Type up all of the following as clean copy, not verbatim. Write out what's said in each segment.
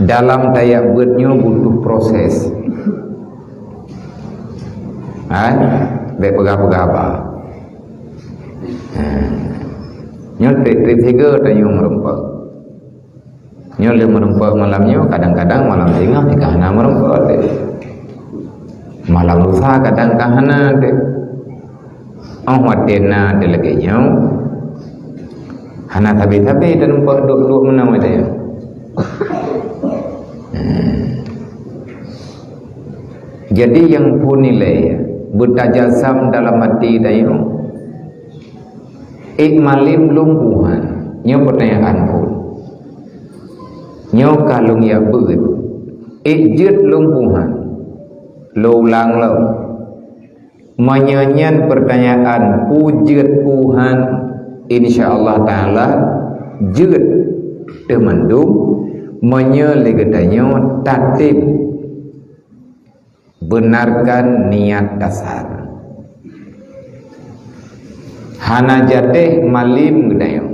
dalam daya buatnya butuh proses. Baik pegah-pegah nyo trip tiga tayo merempak. Nyo le merempak malamnya, kadang-kadang malam tengah di kahana merempak deh. Malam lusa kadang kahana deh. Wadena de lagi nyo. Hana tabi-tabi dan empat duk menama dia. Jadi yang pun nilai bertajasam dalam hati dayo ikmalim lumpuhan nyo pertanyaan pun nyo kalung ya beut ijut lumpuhan lo ulang lo menyanyian pertanyaan pujut Tuhan insyaallah taala jut temandum menyelegedanyo tatib benarkan niat dasar hana jateh malim gedayo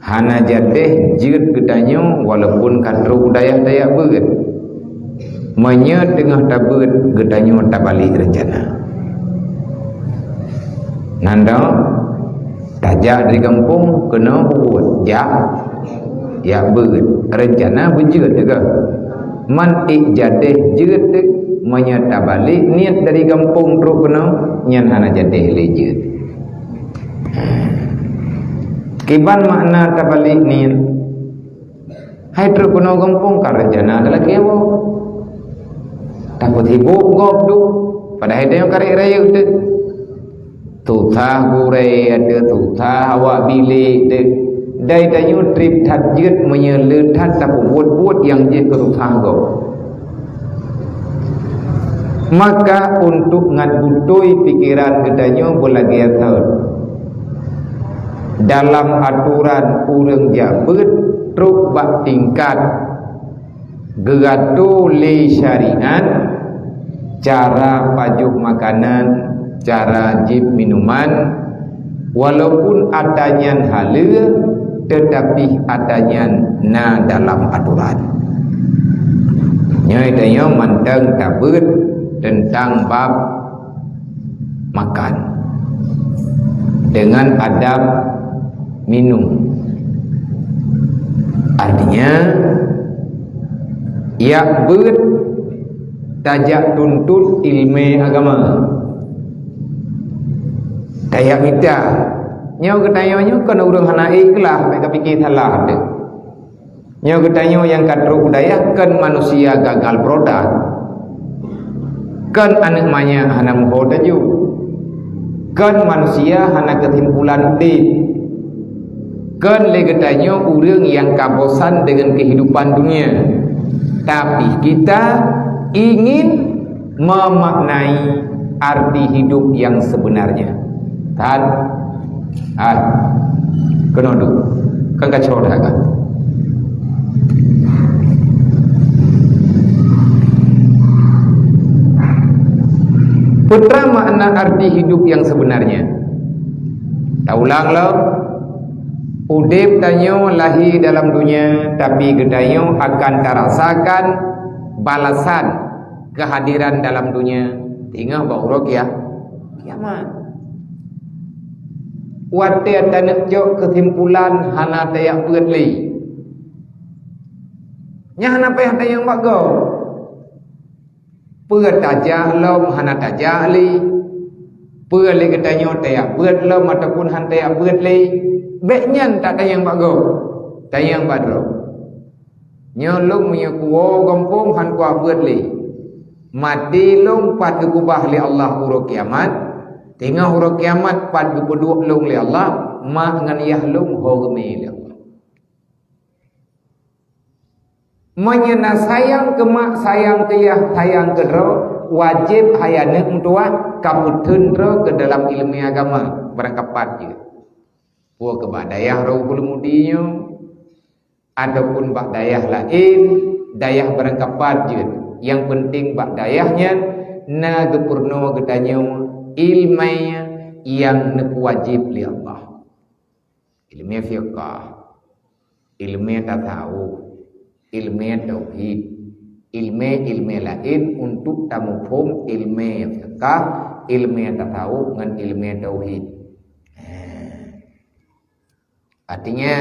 hana jateh jut gedanyo walaupun katro budaya daya beut menye tengah tabut gedanyo tak balik rencana nanda tajak dari kampung kena buat ya beut rencana bujut juga man jateh jut menyata balik niat dari kampung terus kena nyan hana jateh lejut kiban makna tabalik niat hai terus kena kampung karjana adalah kewo takut hibuk gop du pada hari yang karek raya tu tutah gurai ada tutah awak bilik de dai tanyo trip tajut menyeletat tapi buat yang je ke tutah gop. Maka untuk ngadbutoi pikiran gedanyo boleh tahun dalam aturan urang jabut truk bak tingkat geratu li syariat cara pajuk makanan cara jib minuman walaupun adanya halal tetapi adanya na dalam aturan nyai dayo manteng tabut tentang bab makan dengan adab minum artinya ya ber tajak tuntut ilmu agama daya kita nyau ketanyanya kena urang hana ikhlas mereka fikir salah ada nyau ketanya yang katro budaya kan manusia gagal produk kan anak manya hana muhod aju kan manusia hana ketimpulan di kan legetanya orang yang kabosan dengan kehidupan dunia tapi kita ingin memaknai arti hidup yang sebenarnya kan kena dulu kan kacau dah kan putra makna arti hidup yang sebenarnya taulang lo udip tanyo lahir dalam dunia tapi gedayo akan terasakan balasan kehadiran dalam dunia tinggal baurok ya kiamat wate tanek jok kesimpulan hana tayak berli nya hana payah tayang bago per tajak lom hana tajak li per le gedanyo tayak ber lom ataupun han tayak ber li beknyan tak tayang bago tayang badro nyolong punya kuo kampung han kuah ber li mati lom pat kubah li Allah huruf kiamat tengah huruf kiamat pat kedua long li Allah mak ngan yah long hogme li Allah menyena sayang ke mak sayang ke yah sayang ke ro wajib hayane untua kaputun ro ke dalam ilmu agama berangkapat je puak ke dayah ro kulumudinya adapun bak dayah lain dayah berangkapat je yang penting bak dayahnya na gepurno gedanyo ilmanya yang nak wajib li Allah ilmu fiqh ilmu tasawuf ilmu tauhid, ilmu lain untuk tamufhum ilmu fiqh, ilmu tasawuf dengan ilmu tauhid. Artinya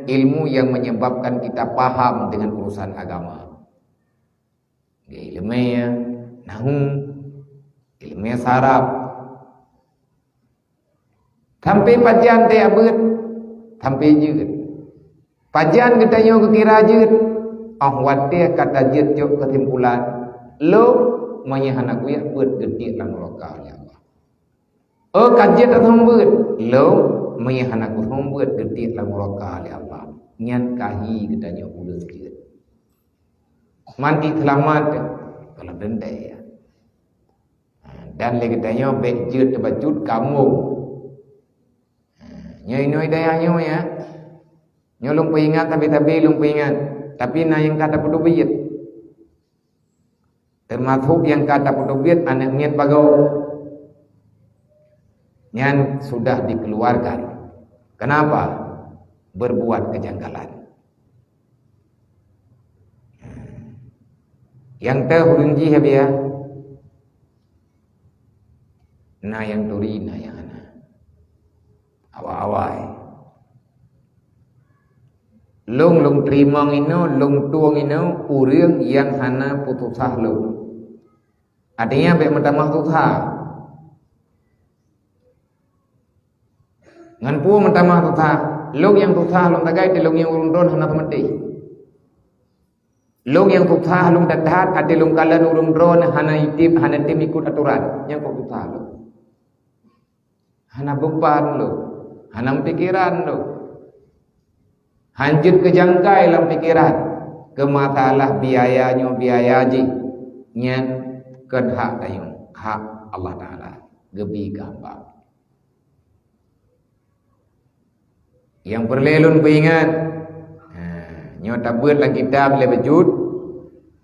ilmu yang menyebabkan kita paham dengan urusan agama. Ilmu nahu, ilmu saraf. Sampai pajan teh abet, sampai jeut. Pajan kita nyo kira jeut. Wate kata jeut jok kesimpulan. Lo menyahana kuya beut gede lang lokal ya Allah. Kajian datang beut. Lo menyahana ku beut gede lang lokal ya Allah. Nyan kahi kita nyo ulah jeut. Mati selamat kalau denda ya. Dan lagi kita nyo bek jeut bacut kamu. Nyo daya nyo ya. Nyo lupa ingat tapi lupa ingat. Tapi na yang kata pedubit. Termasuk yang kata pedubit anak niat bagau. Yang sudah dikeluarkan. Kenapa? Berbuat kejanggalan. Yang terhurunji ya. Na yang turi na yang awal-awal long terima ino long tuang ino urang yang hana putusah long artinya baik mentamah tutah ngan pu mentamah tutah long yang tutah long tagai di long yang urung ron hana mati long yang tutah long dadat ade long kalan urung ron hana itip hana tim ikut aturan yang kok tutah long hana beban long hanam pikiran tu. Hancur ke jangkai dalam pikiran. Ke masalah biayanya biaya haji. Nyan kan hak tayung. Hak Allah Ta'ala. Gebi gampang. Yang perlelun beringat. Nyo tabut lah kitab le bejud.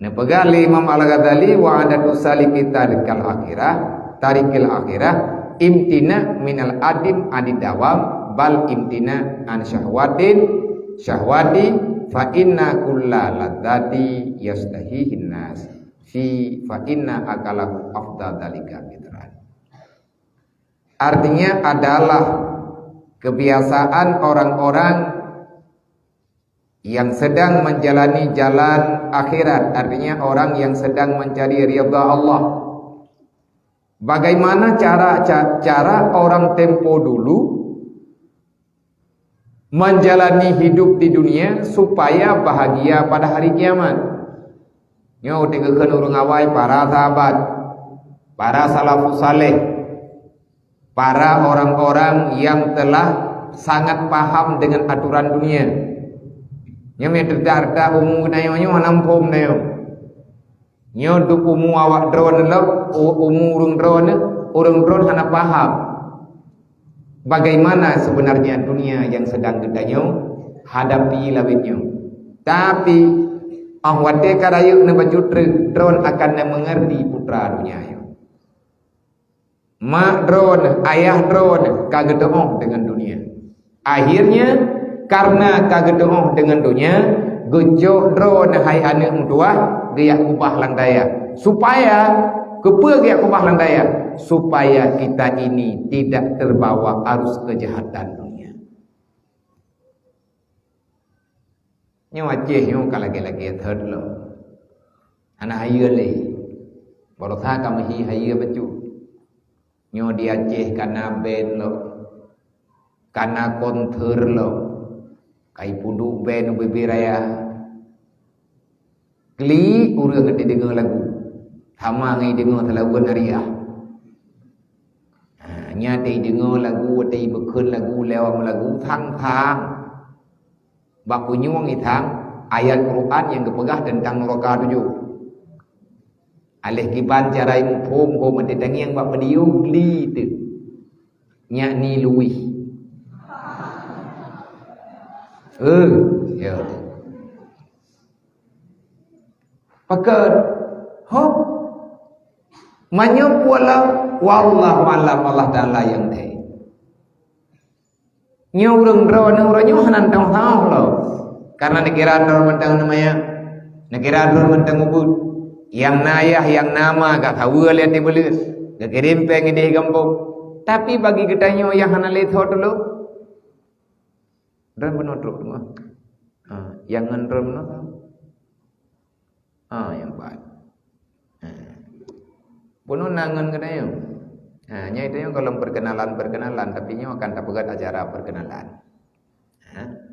Nepegali Imam Al-Ghazali wa adatu saliki tarikal akhirah. Tarikil akhirah. Imtina minal adim adidawam. Bal imtina an syahwati fa inna kulla ladzati yastahihin nas fa inna akalahu afdal dalika bidran. Artinya adalah kebiasaan orang-orang yang sedang menjalani jalan akhirat, artinya orang yang sedang mencari ridha Allah. Bagaimana cara orang tempo dulu menjalani hidup di dunia supaya bahagia pada hari kiamat. Nyo tegekeun urang awai para sahabat, para salafus saleh, para orang-orang yang telah sangat paham dengan aturan dunia. Nyo meterda umum nayo nyo nampum nayo. Nyo duk umum awak drone lo, umum urang drone hana paham. Bagaimana sebenarnya dunia yang sedang kita hadapi lawitnya. Tapi ahwate karayu ne baju drone akan mengerti putra dunia. Mak drone, ayah drone kagedoh dengan dunia. Akhirnya karena kagedoh dengan dunia, gejo drone hai anu tua dia kubah landaya. Supaya kepegiak kubah landaya supaya kita ini tidak terbawa arus kejahatan dunia. Nyo aceh nyo kalagi-lagi third lo. Anak hayu le. Baru tha kami hayu becu. Nyo di Aceh kana ben lo. Kana konter lo. Kai pudu ben bibiraya. Kli urang gede dengar lagu. Sama ngai dengar lagu nariah. Nyati dengar lagu, ti berkeun lagu, lewat lagu thang-thang. Bak punyung itang ayat Quran yang kepegah tentang neraka 7. Alih kiban carai muphum ho mati tangiang bak pediu gli tu. Nyak ni luih. Ya. Pakat hop Manyo pula wallahu alam Allah Taala yang teh. Nyo urang drone urang nyo hanan tahu lo. Karena dikira drone mentang namanya Nakira drone mentang ubud. Yang nayah, yang nama gak kawa lihat di belut. Gak kirim pengen di kampung. Tapi bagi ketanyo yang hana lihat dulu. Drone benar drone semua. Yang drone benar. Yang baik. Penuh nangan ketanyo. Nya itu yang kalau perkenalan, tapi nyo akan dapat acara perkenalan.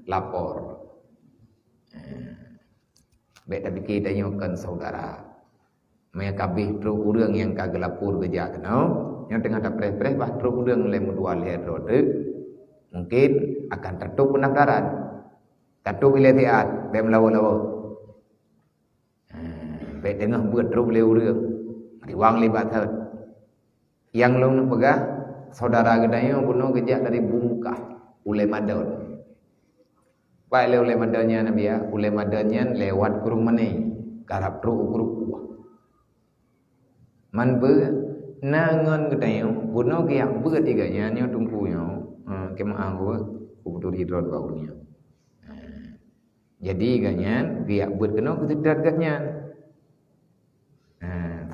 Lapor. Baik tapi kita nyokan saudara. Maya kabih tru urang yang kagelapur beja kenau. Yang tengah tak preh-preh bah tru urang le mudua le rode. Mungkin akan tertutup pendaftaran. Tertutup iletiat, bem lawa-lawa. Baik tengah buat tru le urang. Riwang libat hat. Yang long pegah saudara gedayo puno gejak dari bungkah ule madon. Baik le ule madonnya nabi ya, ule madonnya lewat kurung mani karap tru grup. Man be nangon gedayo puno giak be tiganya nyo tumpuyo kema anggo kubutur hidrot baunya. Jadi ganyan giak be keno ketedat ganyan.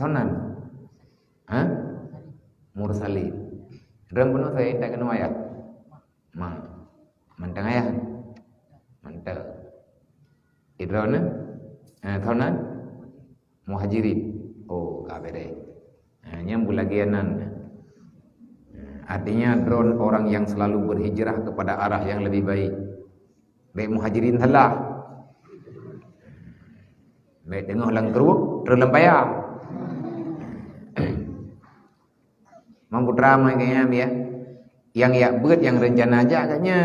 Thonan. Mursalin. Dalam penuh saya tak kena ayat. Mantang ayat. Mantang. Idrona. Thonan. Muhajirin. Oh, kabere. Nyambul lagi anan. Artinya drone orang yang selalu berhijrah kepada arah yang lebih baik. Baik muhajirin telah. Baik tengah lang keruk, terlempaya. Mampu ramai kayaknya ya. Yang ya buat yang rencana aja kayaknya.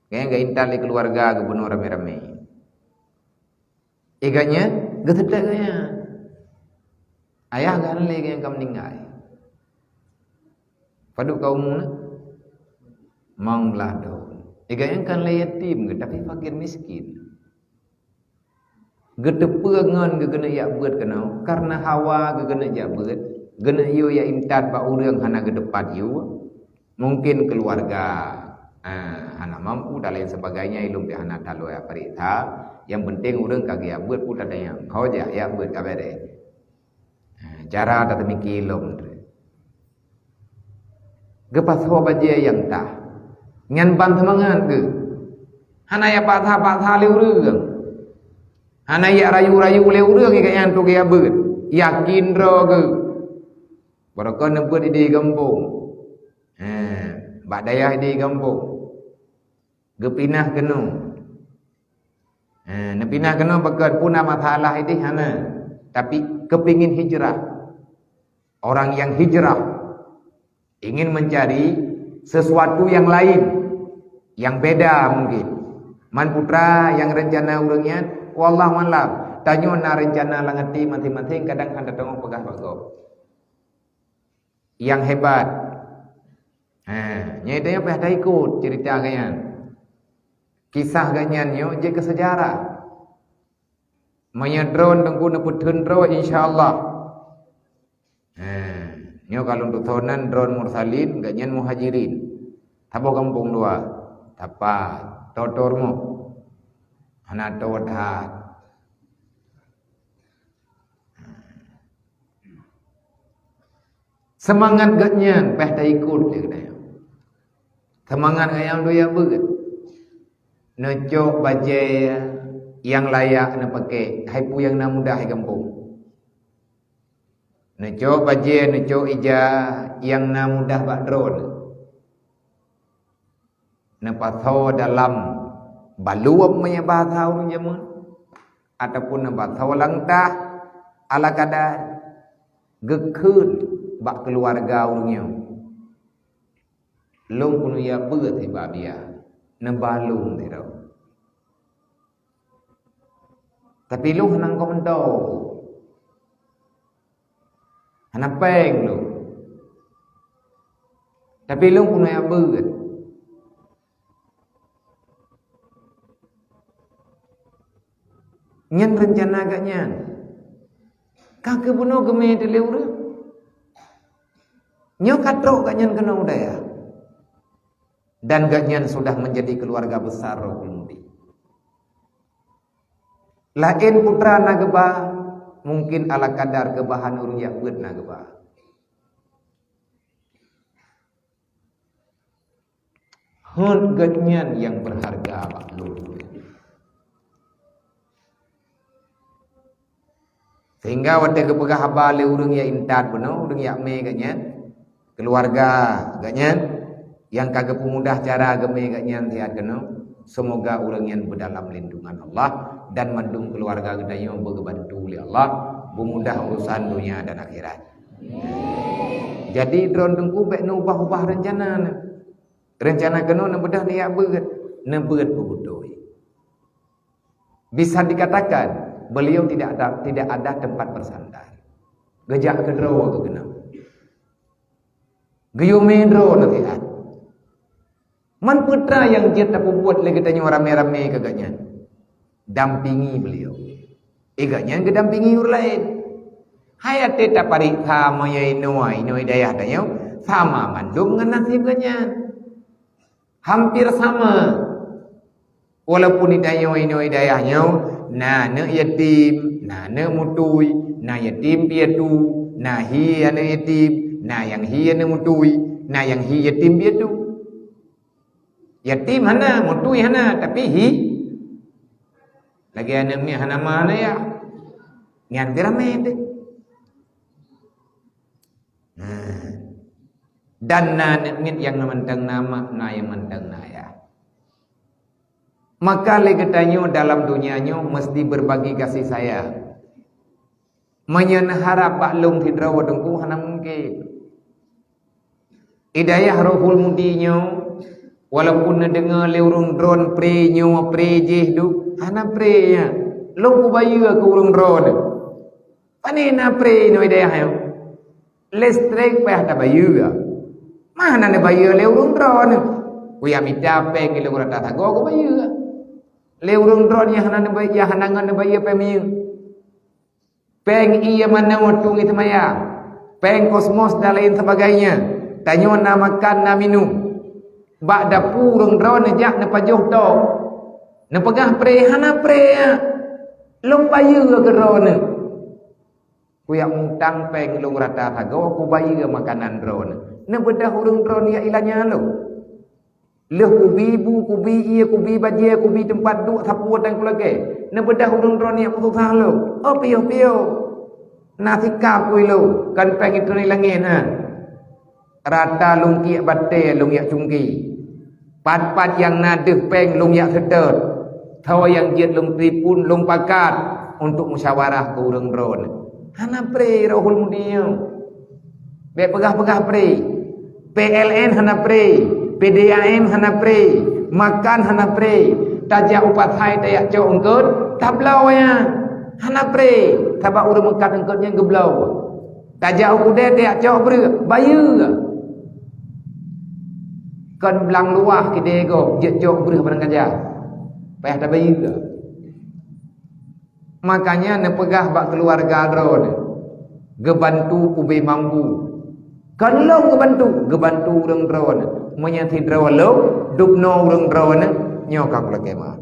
Kayaknya gak intal di keluarga kebunuh rame-rame. Iganya getedak kayaknya. Ayah gak lagi yang kamu meninggal. Paduk kaummu manglah do. Iganya kan yatim tapi fakir miskin. Gedepengan gegena ya buat kenau karena hawa gegena ya buat. Gena yu ya imtad ba urang hana gedepat yu mungkin keluarga hana mampu dan lain sebagainya ilum di hana talo ya perita yang penting urang kagak buat pun ada yang kau aja ya buat kabere cara tak mikilom gepas ho baje yang tah ngan ban temangan ke hana ya patah le urang hana ya rayu-rayu le urang kayak antuk ya beut yakin ro ke barakah nempat di kampung. Bak dayah di kampung. Gepinah kenu. Nepinah kenu bakat puna masalah ini hana. Tapi kepingin hijrah. Orang yang hijrah ingin mencari sesuatu yang lain, yang beda mungkin. Man putra yang rencana urangnya, wallah malam. Tanyo na rencana langati masing-masing kadang anda tengok pegah bagok. Yang hebat. Nyatanya pada ikut cerita ganyan. Kisah ganyan yo je ke sejarah. Maya drone tengku neput hendro insyaallah. Nyo kalau untuk thonan drone mursalin ganyan muhajirin. Tabo kampung dua. Tapa totormu. Ana todat. Semangat gaknya peh tak ikut dia kata. Semangat ayam doya beget. Necok bajai yang layak nak pakai, haipu yang nak mudah hai kampung. Necok bajai, necok ija yang nak mudah bak drone. Nepatau dalam baluam punya bahasa orang jaman ataupun nepatau langtah ala kadar gekun bak keluarga orangnya. Long pun ya beut hebab dia. Nembalung dia. Tapi lu henang kau mendau. Hana peng lu. Tapi lu pun ya beut. Nyan rencana agaknya. Kaki bunuh gemeh di lewur. Nyo katrok ganyan kena udaya. Dan ganyan sudah menjadi keluarga besar Rohul Mudi. Lain putra nageba mungkin ala kadar kebahan urang yak beut nageba. Harganya yang berharga maklum. Sehingga waktu kepegah habal urang yak intat beno, urang yak me ganyan. Keluarga ganyan yang kagak pemudah cara agame ganyan tiad kena. Semoga urang yang berdalam lindungan Allah dan mandung keluarga gedayo berbantu oleh Allah, memudah urusan dunia dan akhirat. Jadi drone dengku bek nu ubah-ubah rencana. Rencana kena na bedah ni yak beut, na beut bebudoi. Bisa dikatakan beliau tidak ada tempat bersandar. Gejak kedro tu kena. Gayo medro nanti kan. Man putra yang dia tak buat lagi tanya rame-rame kagaknya. Dampingi beliau. Egaknya kedampingi orang lain. Hayat tak parik sama ya inoi daya tanya sama mandung dengan nasibnya. Hampir sama. Walaupun inoi dayahnya na yatim, na mutui, na yatim piatu, na hi ana yatim. Nah yang hi ana mutui, nah yang hi yatim dia tu. Yatim hana, mutui hana, tapi hi lagi ana mi hana mana ya. Ngan dirame de. Dan na mit yang mentang nama, na yang mentang naya. Maka legetanyo dalam dunianya mesti berbagi kasih sayang. Menyenharap baklung hidraw dengku hana mungkin. Hidayah rohul mudinya walaupun na dengar leurung drone pre nyo pre jeh du hana pre nya long ku bayu ke urung drone pane na pre no hidayah yo listrik payah ta bayu ya mana na bayu leurung drone ku ya mita pe ke leurung ta go bayu leurung drone ya hana na bayu ya hana ngan bayu pe mi peng iya mana watung itu maya peng kosmos dan lain sebagainya. Tanyo na makan na minum. Bak da purung drone jak na pajuh to. Na pegah pre hana pre ya. Long bayu ke drone. Ku yak mutang peng long rata thago ku bayu makanan drone. Na bedah urang drone ya ilanya lo. Leh ku bibu ku bi iya ku bi baje ku bi tempat duk sapuat dan keluarga. Na bedah urang drone ya putus lo. Oh pio. Nasi kap ku lo kan peng itu ni langit ha. Rata lungkiak batai lungkiak cungki. Pat-pat yang nadeh peng lungkiak sedot. Tawa yang jet lung tripun lung pakat untuk musyawarah ke urang drone. Hana pre rohul mudia. Be pegah-pegah pre. PLN hana pre, PDAM hana pre, makan hana pre. Tajak upat hai tayak cok engkut, tablau ya. Hana pre, tabak urang mekat engkutnya geblau. Tajak ukude tayak cok ber, bayu. Kan belang luah kita go jet jok berih barang kerja payah tak bayi ke makanya ne pegah bak keluarga drone gebantu ube mampu kan long gebantu urang drone menyati drone lo dupno urang drone nyokak lagi mah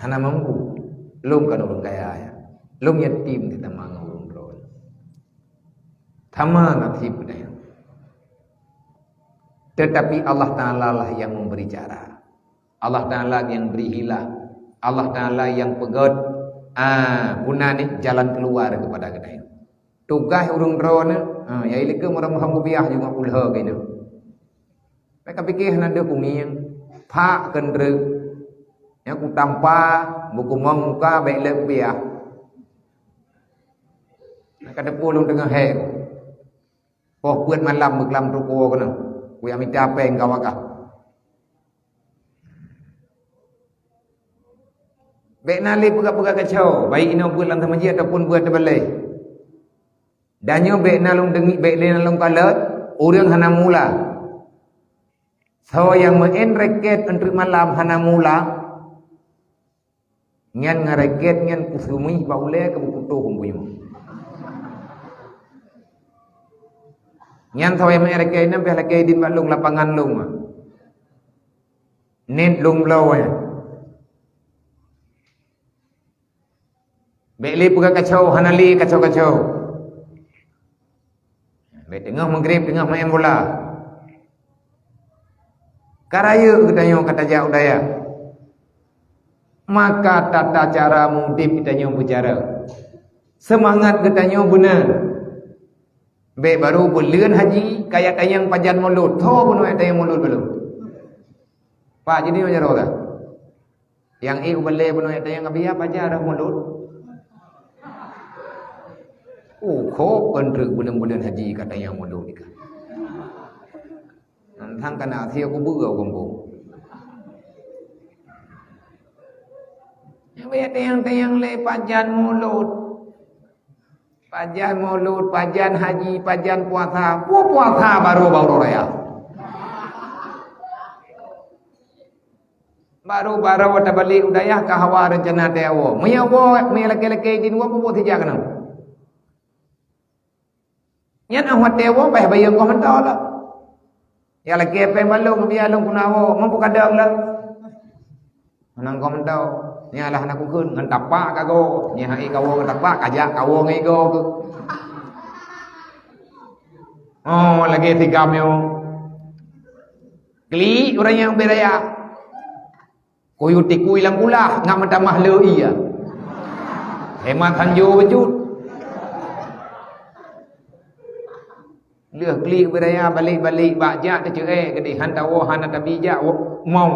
hana mampu lum kan urang kaya ya lum yatim kita mangau sama nasib dia. Tetapi Allah Ta'ala lah yang memberi cara. Allah Ta'ala yang beri hilah. Allah Ta'ala yang pegot guna ni jalan keluar kepada kita. Tugas urung drone ya ilike orang Muhammadiyah juga ulha gitu. Mereka fikir nada kumiang pak kendre ya ku tanpa buku muka baik lebih ya. Mereka depulung dengan hek. Oh buat malam berkelam ruko kena. Ku yang minta apa yang kawakah. Baik nali pegak-pegak kacau. Baik ina buat lantai masjid ataupun buat terbalik. Danyo baik nalung dengi, baik nalung kalat. Orang hana mula. So yang main raket untuk malam hana mula. Ngan ngaraket ngan kusumi baule ke bukutu kumpuyu. Nyan tahu yang mereka ini biar lagi di balung lapangan lung. Nit lung blow ya. Beli pegak kacau, hanali kacau-kacau. Beli tengah maghrib, tengah main bola. Karaya ketanyo kata jauh daya. Maka tata cara mudip ketanyo bercara. Semangat ketanyo benar. Bek baru bulan haji kayak tayang pajan mulut. Tho pun tayang mulut belum. Pak jadi macam mana? Yang ubale pun tayang abia pajar dah mulut. Kau pendek bulan-bulan haji kata yang mulut ni kan. Nantang kena sia aku burau kampung. Yang tayang le pajan mulut. Pajan mulut, pajan haji, pajan puasa. Puasa baru raya. Baru wata balik udayah kahawa rencana tewo. Meyawo, laki-laki di dua pun tidak kena. Yan awat tewo peh bayang ko mentol. Ya lagi pe balong biya long kunawo mampu kadang lah. Nang ko mentol. Ni alah nak kun ngan tapak kago. Ni hai kawo tapak kajak kawo ngai go. Oh lagi tiga meo. Kli orang yang beraya. Koyo tiku ilang ulah ngam tamah le iya. Hemat hanjo wujud. Lừa kli beraya balik bajak ke cerai ke di hantawo hanata bijak mau.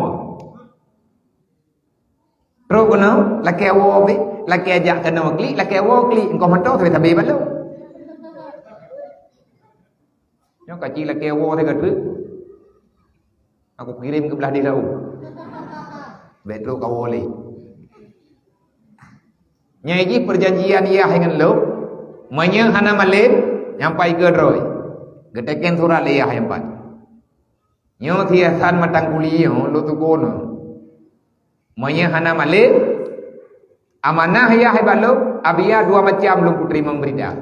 Terus kono laki awo be laki ajak kena kli laki awo kli engkau mentau tapi tabe balu. Yo kaji laki awo te gadu. Aku kirim ke belah dia lau. Betro kau boleh. Nyai perjanjian ia dengan lo. Manya hana malin nyampai ke roy. Geteken surah leyah yang pat. Nyo thiasan matang kuliyo lo tu kono. Manya hana malik amanah ya hai balo abia dua macam lo putri memberita.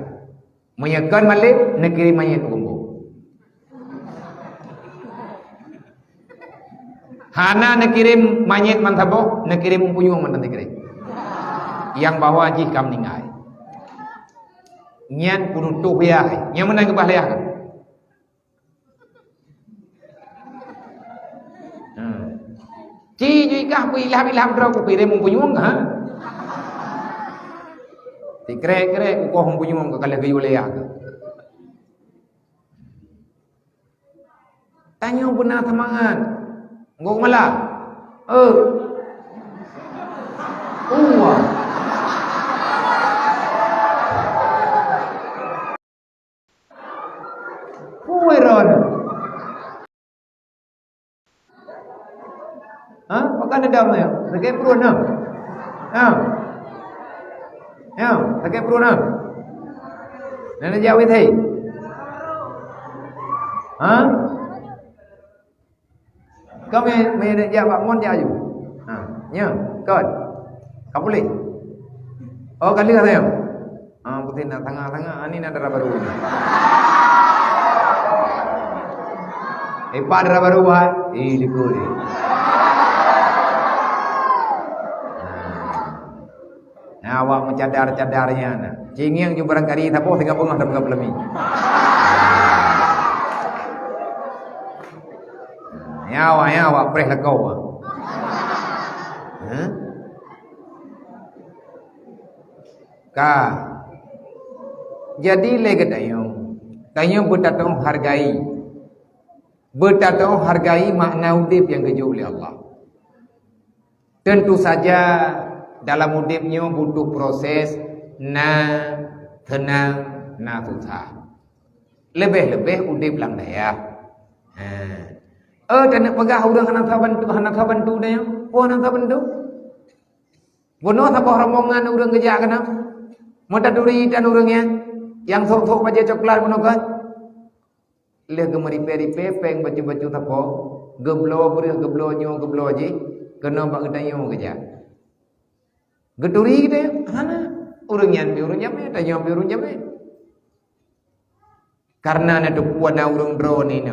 Manya kan malik negeri manya kumbu. Hana nekirim manyet mantabo nekirim umpunyu mantan nekirim. Yang bawa haji kam ningai. Nyan kunutuh ya. Nyan menang ke bahleh. Ci juga ilah draw ku kirim mempunyung ha. Ti kre ku mempunyung ke kala gayu leyak. Tanya benar semangat. Ngok malah. Pueron. Pakai nedam na yun. Lagay pro na. Lagay pro na. Nanajawit hai. Kau may jawab mon jaju. Nya, kod. Kau boleh. Oh, kali kata yun. Putih na tengah-tengah ani na dara baru. Pa dara baru hai. Likuri. Awak mencadar-cadarnya nah. Cinging ju barangkali tapo 30 atau 30 lebih. Ya awak preh lekau. Ka. Jadi lagi tayong bertatong hargai. Bertatong hargai makna udip yang keju oleh Allah. Tentu saja dalam udipnya butuh proses tenang susah. Lebih udip lang daya. Dan nak pegah orang anak bantu dia. Oh anak bantu. Bono apa rombongan orang kerja kena. Mata duri dan orangnya yang sok-sok baca coklat bono kan. Leh gemari peri peng baju-baju tapo. Geblo aje. Kena bak kedayo kerja. Geduri kita, mana? Orang nyampe, tanya orang nyampe. Karena ada kuat orang drone ini,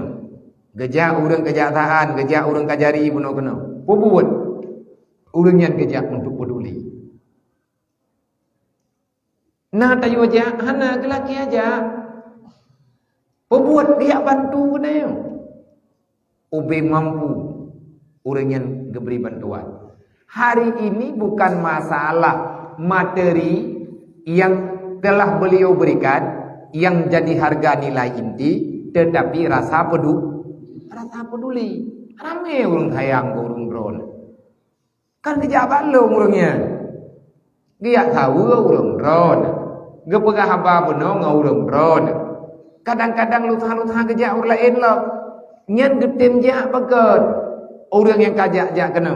gejak orang kejataan, gejak orang kajari bunuh kena. Perbuat orang yang kejak untuk peduli. Nah tayu aja, hana kelaki aja. Perbuat dia bantu dia. Ube mampu orang yang diberi bantuan. Hari ini bukan masalah materi yang telah beliau berikan yang jadi harga nilai inti, tetapi rasa peduli. Ramai orang sayang ke orang drone. Kan kejabat lo orangnya. Dia tahu orang drone. Dia pegah apa benar orang drone. Kadang-kadang lutah-lutah kejak orang lain lo. Nyan getem jak bagat. Orang yang kajak jak kena.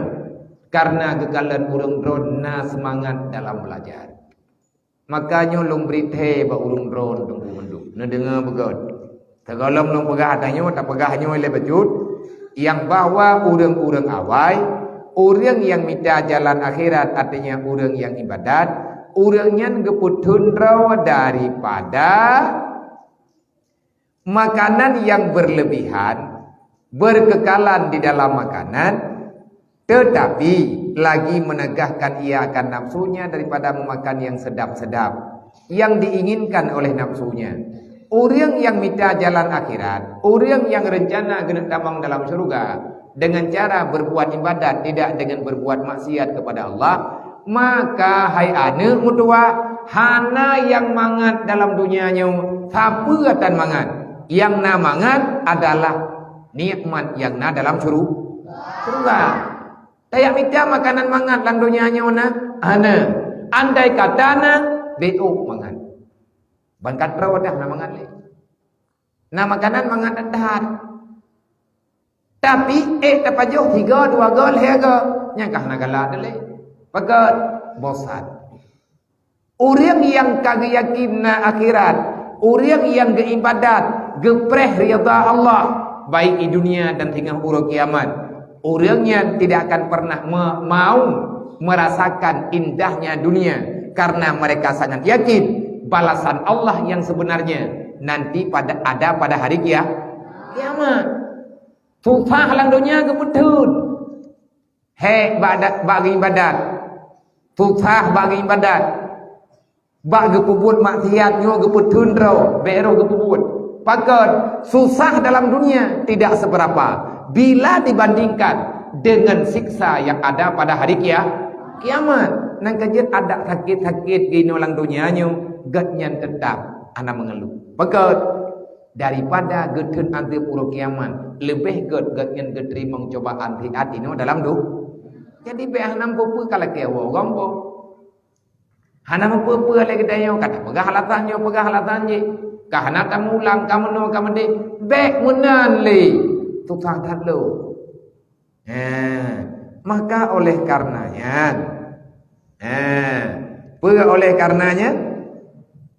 Karena kekalan orang drone na semangat dalam belajar. Makanya long berite ba orang drone tunggu menduk. Na dengar bagat. Tagalam long pegah tanya tak pegahnya oleh bejut. Yang bahwa orang-orang awai, orang yang minta jalan akhirat, artinya orang yang ibadat, orangnya ngeputun rawa daripada makanan yang berlebihan, berkekalan di dalam makanan, tetapi lagi menegahkan ia akan nafsunya daripada memakan yang sedap-sedap yang diinginkan oleh nafsunya. Orang yang minta jalan akhirat, orang yang rencana kena tambang dalam syurga dengan cara berbuat ibadat, tidak dengan berbuat maksiat kepada Allah, maka hai ane mutua hana yang mangat dalam dunianya, siapa akan mangat? Yang na mangat adalah nikmat yang na dalam syurga. Tayak minta makanan mangat dalam dunianya na ana. Andai kata na beok mangat. Bangkat perawa dah na mangat le. Na makanan mangat dah. Tapi tapajuh 3 2 gol hega nyangkah na galak le. Pakat bosan. Orang yang kagak yakin na akhirat, orang yang geibadat, gepreh rida Allah baik di dunia dan hingga hari kiamat. Orangnya tidak akan pernah mau merasakan indahnya dunia karena mereka sangat yakin balasan Allah yang sebenarnya nanti ada pada hari kiamat. Susah lang dunia keputun. Bagi ibadat. Susah bagi ibadat. Bagi keput maksiatnya keputun raw, bero keput. Pakat susah dalam dunia tidak seberapa bila dibandingkan dengan siksa yang ada pada hari kiamat. Nang kejut ada sakit-sakit gino lang dunianya, gatnya tetap ana mengeluh. Pakat daripada getun anti pura kiamat, lebih gatnya geterima cobaan hati no dalam Jadi be hanam popu kala kewo gombo. Hanam popu ale gedayo kata pegah halatannya. Kahana tamulang kamu de be munan le. Tukang lo. Maka oleh karenanya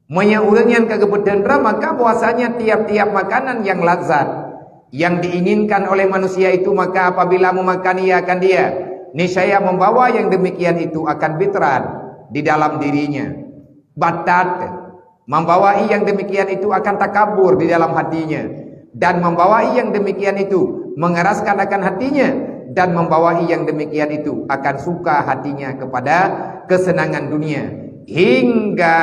maya orang yang kagepedendra, maka puasanya tiap-tiap makanan yang lazat yang diinginkan oleh manusia itu, maka apabila memakan ia akan dia niscaya membawa yang demikian itu akan bitran di dalam dirinya, batat membawa yang demikian itu akan takabur di dalam hatinya, dan membawa yang demikian itu mengeraskan akan hatinya, dan membawa yang demikian itu akan suka hatinya kepada kesenangan dunia, hingga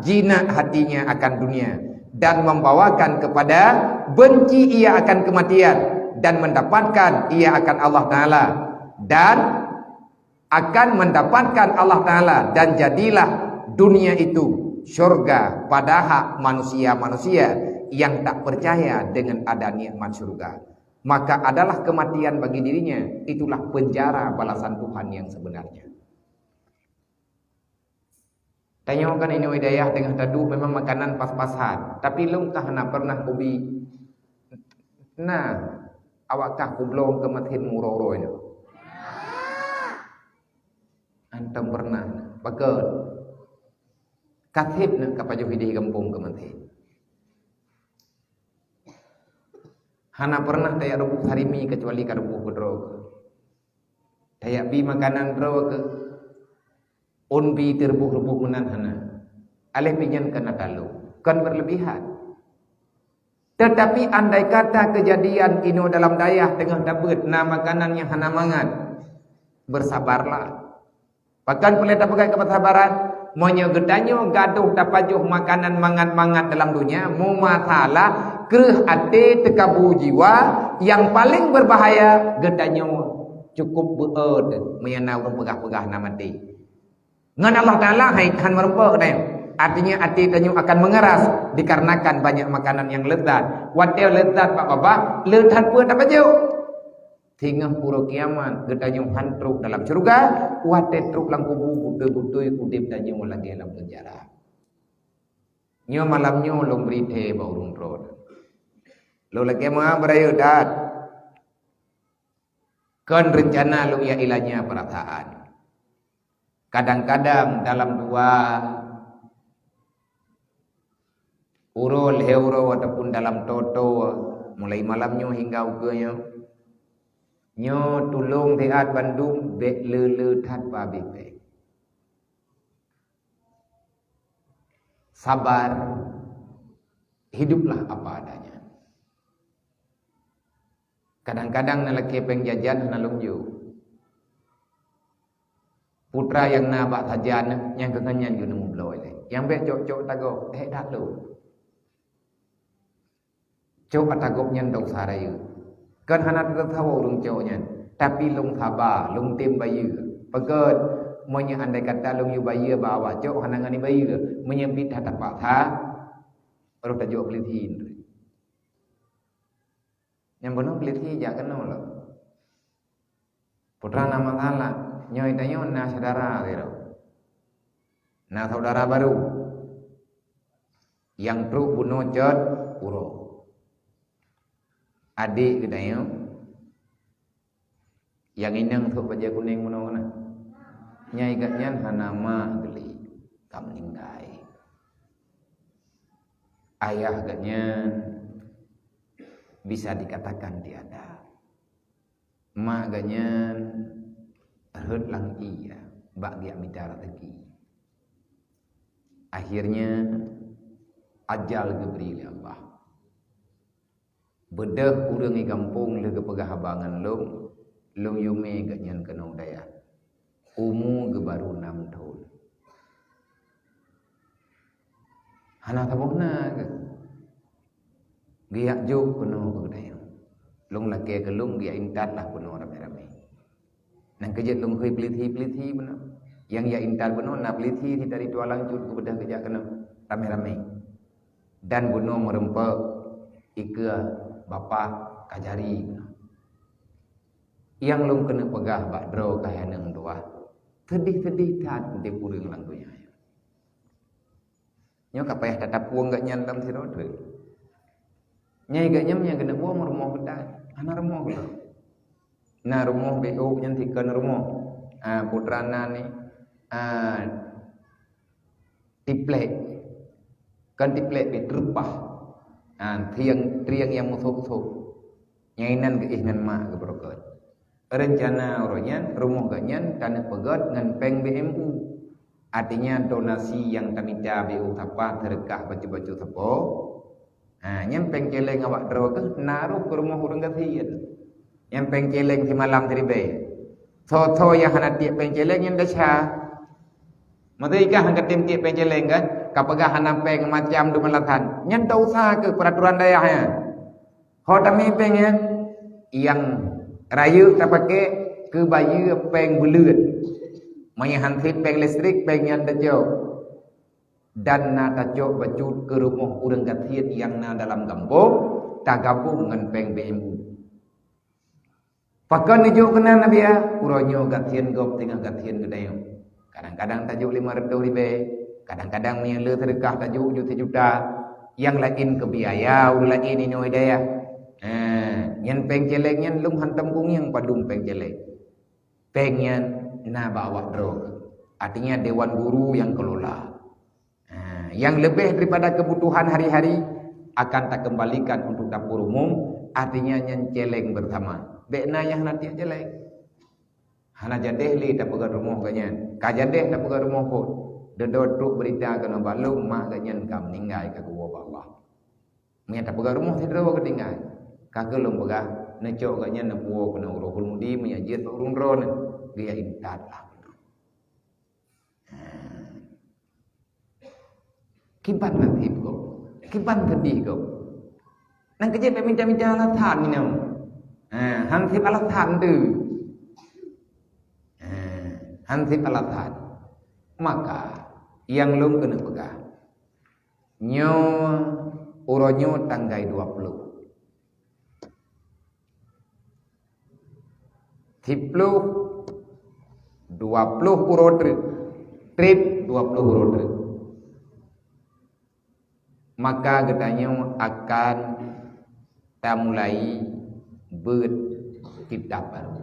jinak hatinya akan dunia, dan membawakan kepada benci ia akan kematian, dan mendapatkan ia akan Allah Ta'ala, dan akan mendapatkan Allah Ta'ala, dan jadilah dunia itu syurga pada hak manusia-manusia yang tak percaya dengan ada nikmat syurga. Maka adalah kematian bagi dirinya, itulah penjara balasan Tuhan yang sebenarnya. Tanyakan ini hidayah dengan tadu memang makanan pas-pasan, tapi lu tak pernah hobi. Nah, awakkah kublong kematin muroro ini? Antum pernah bagus. Katib nak kapaju hidih kampung kematin. Hana pernah tayak rebuk harimi kecuali karebuk bedrog. Tayak bi makanan drog ke unbi terbuk-rebuk menan hana. Alih pinjan kena kalu. Kan berlebihan. Tetapi andai kata kejadian ino dalam dayah tengah dabut na makanan yang hana mangan. bersabarlah. Bahkan pelita pakai kesabaran, monyo gedanyo gaduh tapajuh makanan mangan-mangan dalam dunia, mu masalah kereh ate tekabu jiwa yang paling berbahaya gedanyo cukup beud menyana urang pegah-pegah namati. Ngan Allah Taala haikan merempa kadang. Artinya hati tanyo akan mengeras dikarenakan banyak makanan yang lezat. Watel lezat pak bapa, lezat pun tak baju. Tinggal pura kiamat, gedanyo hantruk dalam surga, watel truk lang kubu butuh-butuh udip danyo lagi dalam penjara. Nyo malamnyo long berite baurung road. Lo lagi mau berayu dat. Kan rencana lo ya ilahnya perasaan. Kadang-kadang dalam dua urul heuro ataupun dalam toto mulai malamnyo hingga ugenyo nyo tulung teat Bandung bek lele tat babi be. Sabar, hiduplah apa adanya. Kadang-kadang nalaki pengjajan nalung ju. Putra yang nabak sajan yang kekenyan ju nemu bloy le. Yang bek cok-cok tagok dak lu. Cok atagok nyen dong sarayu. Kan hanat tahu lung cok nyen. Tapi lung sabar, lung tim bayu. Pegot monya andai kata lung yu bayu bawa cok hanangan ni bayu. Menyempit hatapak tha. Baru tajuk pelitin. Yang benar peliti jak kenal lah. Putra nama salah. Nyoy tanyo na saudara gitu. Na saudara baru. Yang truk bunuh jod uro. Adik kita yang inang tu baca kuning bunuh na. Nyai katnya hanama geli kam ninggai. Ayah katnya bisa dikatakan tiada. Mak ganyan erhut lang iya bak dia bicara rezeki. Akhirnya ajal gebri Allah. Bedah urang di kampung le ke pegahabangan long yume ganyan kena daya. Umur ge baru 6 tahun. Hana tabona ke giak juk penuh kedai. Long laki ke long giak intat lah penuh rame-rame. Nang kerja long hui peliti benar. Yang ya intat penuh nak peliti dari dua lanjut ke bedah kerja kena rame-rame. Dan bunuh merempak ika bapa kajari. Yang long kena pegah bak dro kaya nang dua. Sedih-sedih tak di puring langgunya. Nyo kapayah tatap puang gak nyan dalam sirodre. Nyai gak nyam yang kena buang rumah bedai. Anak rumah pula. Nah rumah BO nyantikan rumah. Putrana ni tiplek. Kan tiplek diterpah. Triang yang musuh-musuh. Nyainan ke ihnan mak ke berokot. Rencana orangnya rumah gak nyan tanah pegat dengan peng BMU. Artinya donasi yang kami BU tapa terkah baju-baju tepo. Nyempeng celeng awak draw ke naruh ke rumah urang gatian. Nyempeng celeng di malam dari bay. Tho yang hana tiap peng celeng yang dasha. Mereka hang ketim tiap peng celeng kan. Kapagah hana peng macam du melatan. Nyen tau usah ke peraturan daerahnya. Hodami pengnya yang rayu tak pakai ke bayu peng bulut. Menyahantit peng listrik peng yang tajau. Dan na tajok bacut ke rumah urang gatian yang na dalam kampung tak gabung dengan peng BMU. Pakan nijuk kena nabi ya, uronyo gatian gop tengah gatian gedayo. Kadang-kadang tajuk 500 ribu, kadang-kadang menyela sedekah tajuk juta-juta, yang lain ke biaya, lain ini hidayah. Yang peng celeng yang lung hantam yang padung peng celeng. Peng yang na bawa drog. Artinya dewan guru yang kelola. Yang lebih daripada kebutuhan hari-hari akan tak kembalikan untuk dapur umum, artinya yang celeng bersama. Bekna yang nanti celeng. Hana jadeh li tak pegang rumah kanyan. Ka jadeh tak pegang rumah pun. Dedot truk berita kena balung mak kanyan kam ninggai ka kuwa Allah. Nya tak pegang rumah sedro ka tinggal. Ka gelum pegang necok kanyan na puo kena uruhul mudi menyajit urung ron. dia intad lah. Kiban nasib kau, kiban sedih kau. Nang kerja minta-minta alat than ni nam. Hansip alat than tu. Hansip alat than. Maka yang lum kena pegang. Nyo uronyo tanggai 20. 20 uro trip 20 uro trip. Maka katanya akan kita mulai buat kitab baru.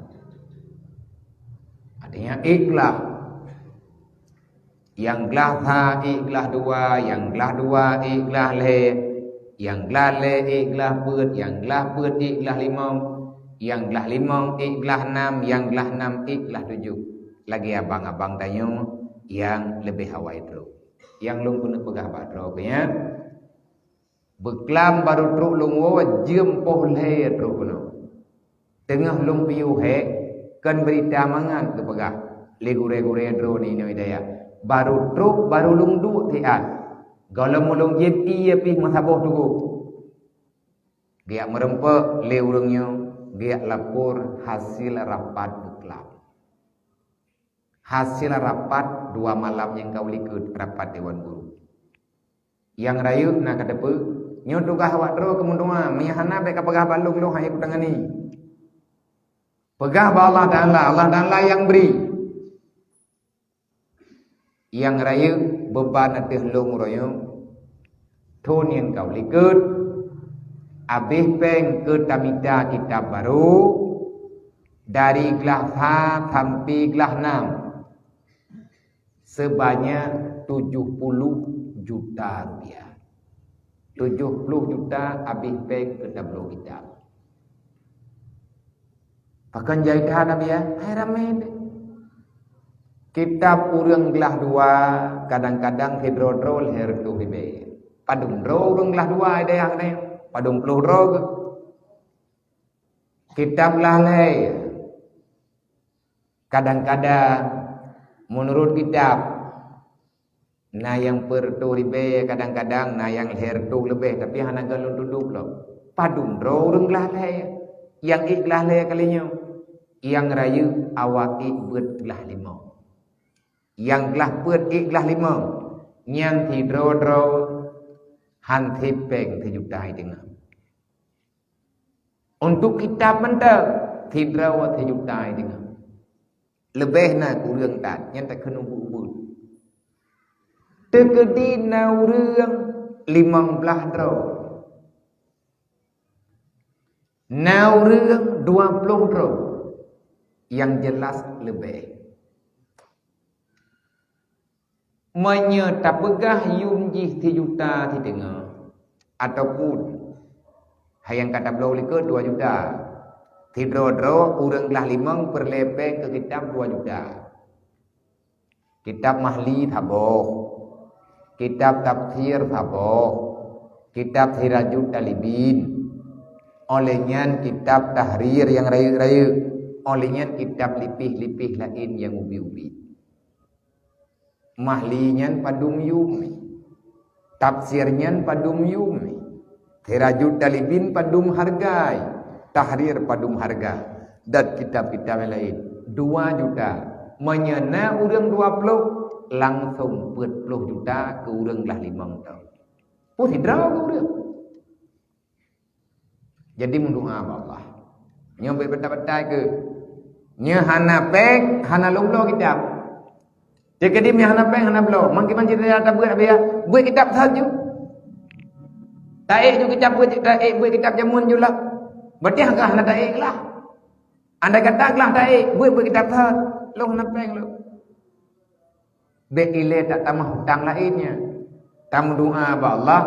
Adanya ikhlas. Yang gelah tha ikhlas dua, yang gelah dua ikhlas le, yang gelah le ikhlas buat, yang gelah buat ikhlas lima, yang gelah lima ikhlas enam, yang gelah enam ikhlas 7. Lagi abang-abang tanya yang lebih hawai terus. Yang lung guna pegah badro punya. Beklam baru truk lung wo jempoh le truk kuno. Tengah lung piu he kan berita mangan ke pegah. Legure-gure dro ni daya. Baru truk baru lung du tiat. Kalau mulung jep iya pi masaboh tugu. Dia merempe le urangnya, dia lapor hasil rapat beklam. Hasil rapat 2 malam yang kau likut rapat Dewan Guru. Yang rayu nak kadepe nyo tugah awak tro kemundunga miyahana bek pegah balung lo hai kutangani. Pegah ba Allah Taala yang beri. Yang rayu beban atih long royo thon yang kau likut abih peng ke tamita kitab baru dari kelas H sampai kelas 6 sebanyak 70 juta rupiah. 70 juta habis peng ke tablo kitab. Pakan jahitan abi ya, hai ramai deh. Kitab urang gelah 2 kadang-kadang hidrodrol hertu hibe. Padung dro urang gelah 2 ada yang ada. Padung puluh dro. Kitab lalai. Kadang-kadang menurut kitab nah yang pertu ribe kadang-kadang nah yang hertu lebih tapi hana galon duduk lo. Padung dro urang lalai. Yang ikhlas le kalinya. Yang rayu awaki buat gelah 5. Yang gelah buat gelah 5. Yang tidro-dro han tipeng 7 juta tengah. Untuk kitab mendak tidro 7 juta tengah. Lebih na urang tak yang tak kena ubud. Tegedi na urang 15 dro. Na urang 20 dro. Yang jelas lebih. Menyetapegah yumjih 3 juta di tengah. Ataupun hayang kata belau lika 2 juta. Tidro-dro urang gelah 5 perlepeng ke kitab 2 juta. Kitab mahli taboh. Kitab tafsir taboh. Kitab Sirajul Talibin. Olehnya kitab tahrir yang rayu-rayu. Olehnya kitab lipih-lipih lain yang ubi-ubi. Mahlinya padum yumi. Tafsirnya padum yumi. Sirajul Talibin padum hargai. Tahrir padum harga. Dan kitab-kitab yang lain 2 juta. Menyena urang 20 langsung 40 juta ke urang lah 5 tahun. Oh tidak ke urang. Jadi mendoa Allah. Nyampe betul-betul ke nya hana pek hana lomlo kitab. Jika dia hana pek hana blo, mangki-mangki dia tak buat biar buat kitab saja. Taik ju kitab buat kitab jamun julah. Berarti hangga hana taik lah. Anda kata kelah taik buat kitab sah. Lo hana pek lo. Bekile tak tamah hutang lainnya. Tamu doa ba Allah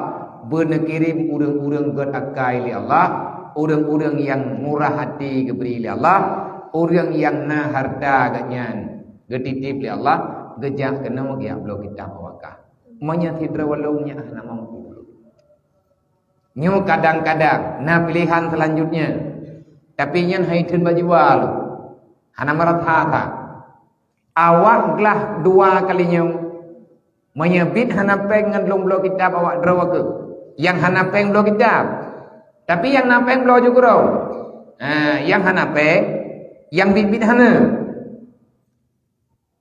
beuna kirim urang-urang god akai li Allah, urang-urang yang murah hati geberi li Allah, urang yang na harta ganyan getitip li Allah, gejak kena ge ablo kitab wakah. Manya tidra walungnya na mampu. Nyo kadang-kadang na pilihan selanjutnya. Tapi nyen haitun bajual. Hana maratha. awak gelah dua kalinya menyebit hanapeng dengan belum belum kitab awak draw ke yang hanapeng belum kitab tapi yang napeng belum juga raw yang hanapeng yang bit hana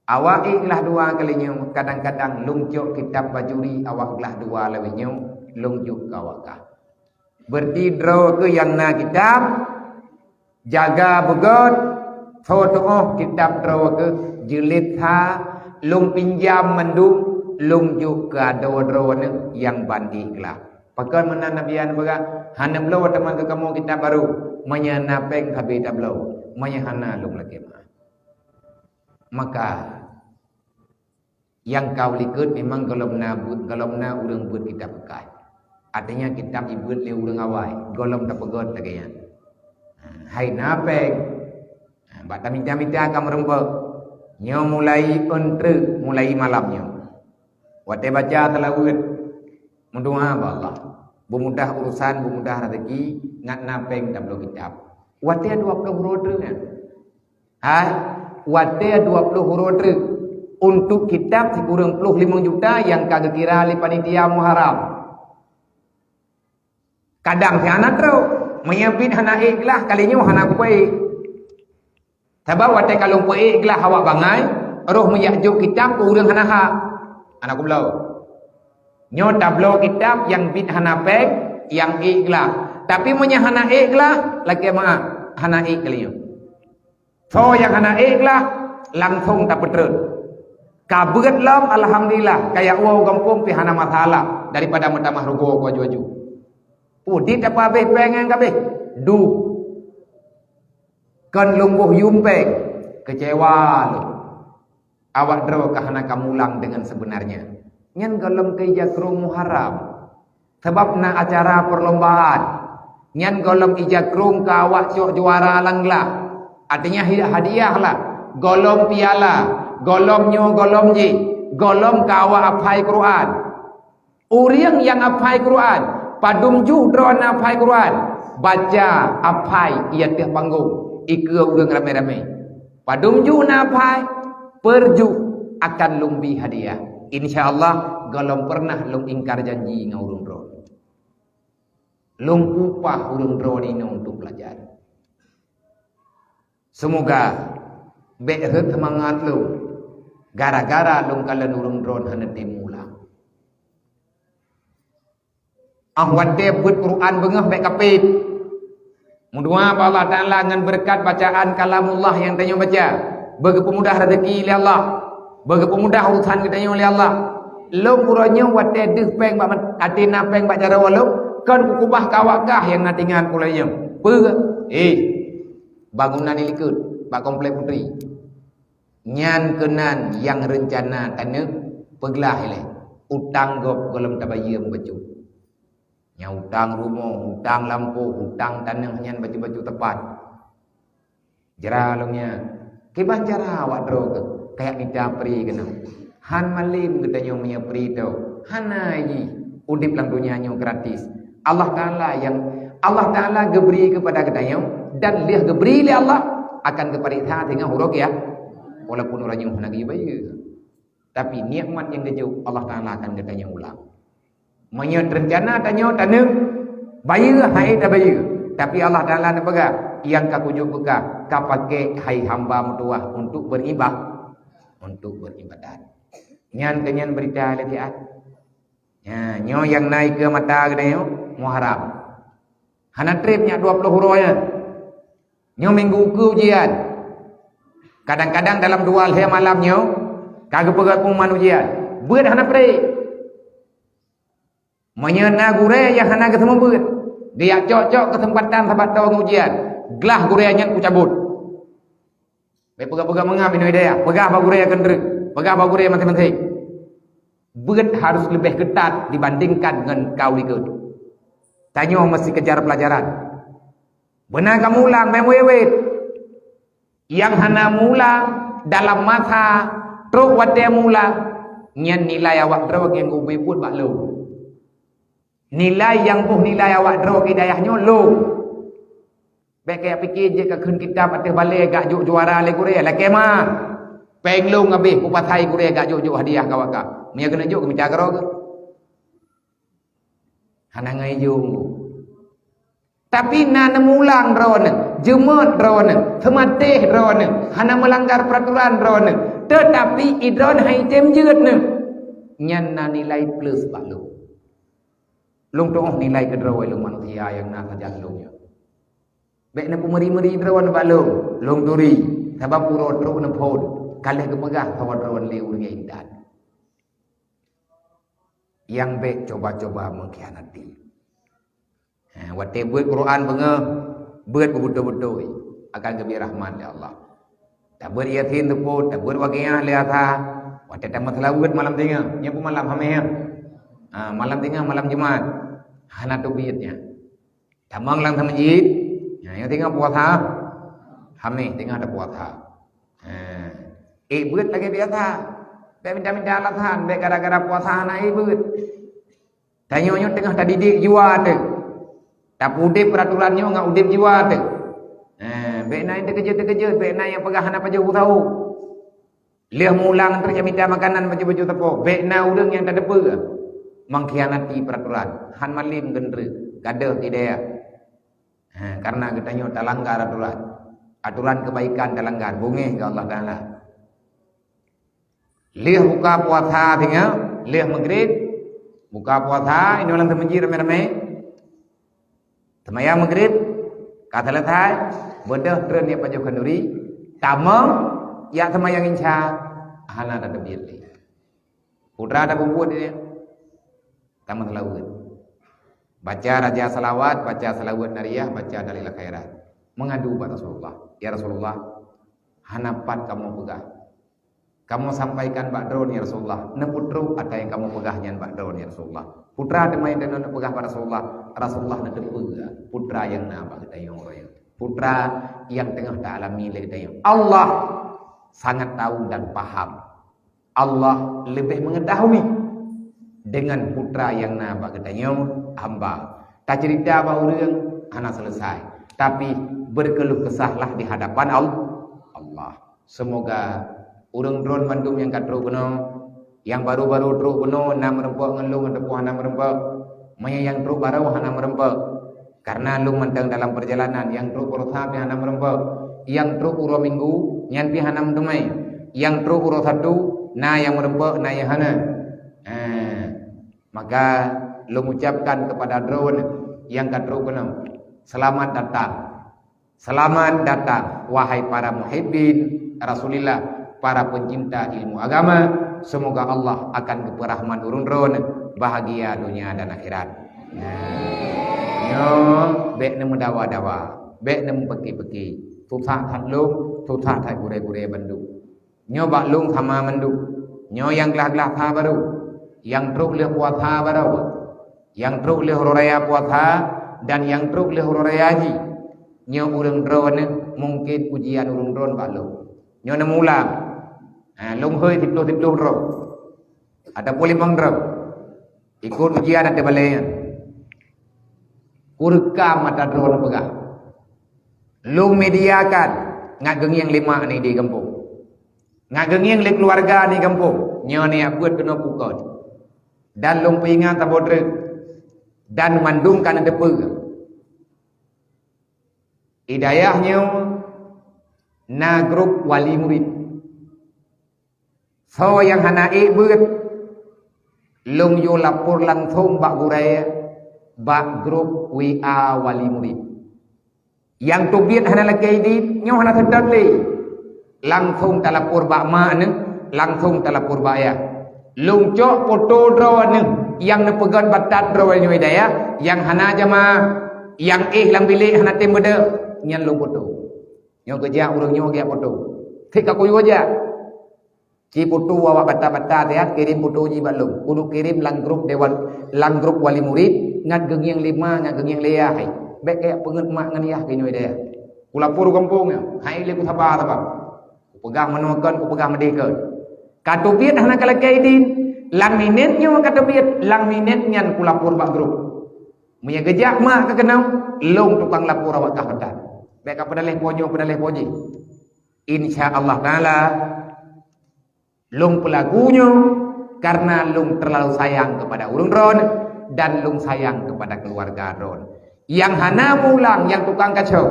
awak gelah dua kalinya kadang-kadang lungcuk kitab bajuri awak gelah dua lebihnya lungcuk awak kah berarti draw ke yang na kitab jaga begot foto kitab draw ke jilid ha lung pinjam mendung lung juk ke draw ne yang bandi gelah pakai mana nabian baga hana belau teman ke kamu kitab baru menyanapeng kabita belau menyahana lung lagi maka yang kau likut memang golom na urang buat kitab bekai artinya kitab ibut le urang awai golom tak pegot tagayan hai napeng bata minta-minta akan merempak nyo mulai entre mulai malamnya wate baca telawud mendoa Allah bermudah urusan bermudah rezeki ngat napeng tak perlu kitab wate 20 huruf kan wate 20 huruf untuk kitab dikurang 5 juta yang kagak kira li panitia Muharram kadang si anak terus menyebut hana ikhlas kalinya hana kupai sebab watai kalau kuai ikhlas awak bangai roh menyajuk kitab ku urang hana hak anak belau nyo tablo kitab yang bid hana pek yang ikhlas tapi munya hana ikhlas lagi maaf hana ikhlas so yang hana ikhlas langsung tak betul kabut lam alhamdulillah kayak wow kampung pi hana masalah daripada mentamah rugo ku aju-aju udit apa habis pengen kabeh du kan lungguh yumpeng kecewa lu awak draw kahana kamulang dengan sebenarnya nyan golem ke jakrung Muharram sebab na acara perlombaan nyan golem ijakrung ke awak cok juara langlah artinya hadiah lah golom piala golom nyo golom ji golom ke awak aphai Quran uriang yang aphai Quran padum ju drone aphai Quran baca aphai ia tiap panggung ikut urang rame-rame padum ju na aphai perju akan lumbi hadiah insyaallah galom pernah lung ingkar janji ngau urang drone lung upah urang drone ini untuk belajar semoga behet semangat lu gara-gara lung kalen urang drone hana dimula ahwat dia buat Quran bengah baik kapit mudua Allah Ta'ala dengan berkat bacaan kalamullah yang tanya baca bagi pemudah rezeki oleh Allah bagi pemudah urusan kita oleh Allah lom kuranya wate deh peng bak atina peng bak cara walau kan kubah kawakah yang natingan kulanya bangunan ini ikut bak komplek putri nyan kenan yang rencana tanya pegelah ile utang gop golem tabayam baju nya hutang rumah, hutang lampu, hutang tanah nyan baju-baju tepat. Jeralungnya. Kiban cara awak draw ke kayak kita pri kena. Han malim kita nyo punya pri tau. Hana yi udip lang dunia nyo gratis. Allah Taala geberi kepada kita nyo dan dia geberi le Allah akan kepada dengan huruf ya. Walaupun orangnya hana gibayu. Tapi nikmat yang keju Allah Taala akan kita nyo ulang. Menyat rencana tanya tanam bayu hai tak bayu tapi Allah Taala nak pegang yang ka kunjuk pegang ka pakai hai hamba mutuah untuk beribadah nyan kenyan berita latihan ya nyo yang naik ke mata gede Muharram hana tripnya 20 huruf ya nyo minggu ke ujian kadang-kadang dalam 2 hari malam nyo kagak pegat pengumuman ujian buat hana pre menyena gure yang hana ketemu buat dia cocok kesempatan sahabat tahu ujian gelah gurenya ku cabut baik pegah-pegah mengambil idea pegah ba gure akan derek pegah ba gure masing-masing buat harus lebih ketat dibandingkan dengan kau ikut tanya mesti kejar pelajaran benar kamu ulang memwewet yang hana mula dalam masa truk wate mula nyan nilai awak drog yang gue pun bak lo nilai yang nilai awak draw hidayahnya low baik kayak fikir je ke kun kitab atas balik gak juara le gure la kema Penglung habis pupatai ku dia gak juk hadiah kawak ka. Mia kena juk ke meja karo ke. Hana ngai jung. Tapi na nemulang drone, jemet drone, themateh drone, hana melanggar peraturan drone. Tetapi idron hai tem jeut ne. Nyan na nilai plus pak lu. Lung tu nilai ke drone lu manusia yang na sajan lungnya. Bek na pumeri-meri drone pak lu. Lung turi, sebab puro tru na phone. Kalah ke pegah kawan drone liu dengan indan. Yang bek coba-coba mengkhianati. Wate buat Quran bengah, buat betul-betul akan kebir rahmat ya Allah. Tak buat yatin tu pun, tak buat wakiah lihat ha. Wate tak masalah buat malam tengah, nya pun malam hameh. Malam tengah malam Jumat. Hana tu biatnya. Tamang lang tham masjid. Yang tengah puasa. Hameh tengah ada puasa. Buat lagi biasa. Bek minta-minta alasan, bek gara-gara puasa hana buat. Tanya-tanya tengah tadi didik jiwa tu. Tak udip peraturannya ngak udip jiwa tu. Bek naik terkejut, bek naik yang pegah hana paju tahu. Liah mulang terus minta makanan baju-baju tepuk. Bek na udang yang tak depa. Mengkhianati peraturan. Han malim gendera, gadah tidak. Karena katanya tak langgar aturan. Aturan kebaikan tak langgar. Bungih ke Allah Taala. Liah buka puasa tinggal, liah maghrib. Buka puasa, ini orang temenji ramai-ramai. Semayang maghrib, kata letai, bedah tren dia pajak kanduri, tamam, ya semayang insya, hana ada bilik. Putra ada bumbu dia, tamat selawat. Baca raja salawat, baca salawat nariyah, baca dalil khairat. Mengadu kepada Rasulullah, ya Rasulullah, hanapat kamu pegang. Kamu sampaikan Mbak Drone ya Rasulullah. Ne putru ada yang kamu pegahnya Mbak Drone ya Rasulullah. Putra ada main dan pegah pada Rasulullah. Rasulullah nak pegah. Putra yang nak kita yang roya. Putra yang tengah tak alami kita yang. Allah sangat tahu dan paham. Allah lebih mengetahui dengan putra yang nak kita yang hamba. Tak cerita apa orang anak selesai. Tapi berkeluh kesahlah di hadapan Allah. Semoga urang drone bandung yang katru kuno, yang baru-baru tru kuno na merempok ngelung tepuh na merempok, maya yang tru baru hana merempok. Karena lu mentang dalam perjalanan, yang tru purusa pi hana merempok, yang tru uro minggu nyan pi hana mentumai, yang tru uro satu na yang merempok na yang hana. Maka lu mengucapkan kepada drone yang katru kuno, selamat datang wahai para muhibbin Rasulillah, para pencinta ilmu agama. Semoga Allah akan berrahmat urun-urun, bahagia dunia dan akhirat. Nyo bek nemu dawa-dawa, bek nemu peki-peki, susah tak lung, susah tak gure-gure bandu. Nyo bak lung sama mandu. Nyo yang gelah-gelah tha baru, yang truk leh puasa baru, yang truk leh raya puasa dan yang truk leh raya haji. Nyo urang drone mungkin ujian urang drone bak lung. Nyo nemu ulang. Long hơi tiplo ro. Ada boleh mangro. Ikut ujian ada balainya. Kurka mata drone pegah. Long mediakan ngak gengiang lima ni di kampung. Ngak gengiang le keluarga ni kampung. Nyo ni buat kena pukul. Dan long pingan tabodre. Dan mandungkan ada pegah. Hidayahnya na grup wali murid. So yang hana buat lung yo lapor langsung bak gurai bak grup WA wali murid. Yang tu biat hana lagi di nyo hana sedar le. Langsung ta lapor bak mak ne, langsung ta lapor bak ya. Lung cok foto draw ne yang ne pegan batat draw ne hidayah, yang hana jama yang lang bilik hana tem beda nyan lung foto. Nyo kerja urang nyo ge foto. Thik aku yo aja. Ci putu awak bata-bata teat kirim putu ji balung. Kudu kirim lang grup dewan, lang grup wali murid ngat gengiang lima, ngat gengiang leah. Bek kayak penget mak nganiah kinyo dia. Kulapur kampungnya, hai le ku sabar apa. Ku pegang menukan, ku pegang medeka. Katubit hana kala kaidin, lang minitnya katubit, lang minit nyan kulapur bak grup. Munya gejak mak ke kenau, long tukang lapor awak kahatan. Bek ka pedalih ponyo, pedalih poji. Insyaallah taala Lung pelakunya karena lung terlalu sayang kepada urang ron dan lung sayang kepada keluarga ron. Yang hana mulang yang tukang kacau,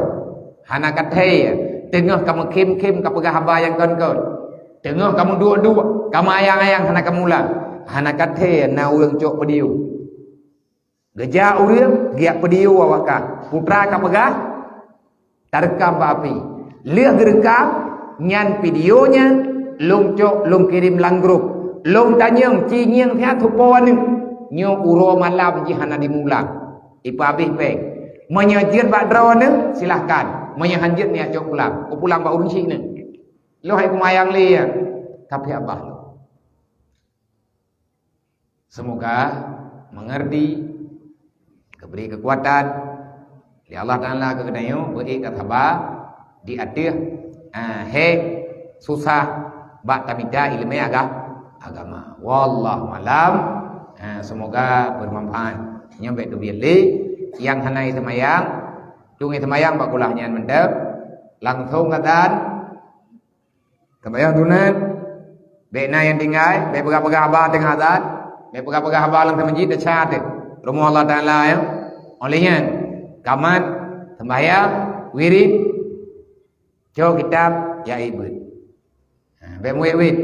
hana kathe tengah kamu kim kapegah haba yang kon-kon. Tengah kamu dua-dua, kamu ayang-ayang hana kamu mulang. Hana kathe na urang cok pediu. Geja urang giak pediu awakah. Putra kapegah tarkam api. Lihat gerekam nyan videonya lung cok lung kirim lang grup. Lung tanyang cinyang dia tupo ni. Nyo uro malam jihana dimulang. Ipa habis pek. Menyajir bak draw ni silahkan. Menyahanjir ni ajak pulang. Ku pulang bak urun cik ni. Lo hai kumayang li ya. Tapi abah lo. Semoga mengerti, diberi kekuatan. Ya Allah Taala kegedayo beri kata di atir he susah bak tamida ilmu agama. Wallahu alam. Semoga bermanfaat. Nyampe tu biarli yang hanai semayang, tungi semayang bak kulahnya mendap, langsung katan semayang tunan. Bekna yang tinggal, bek pegah-pegah abah tengah azan, bek pegah-pegah abah lang masjid decat rumah Allah Taala ya. Olehnya kamat sembahyang wirid jo kitab ya ibu. Bek muwid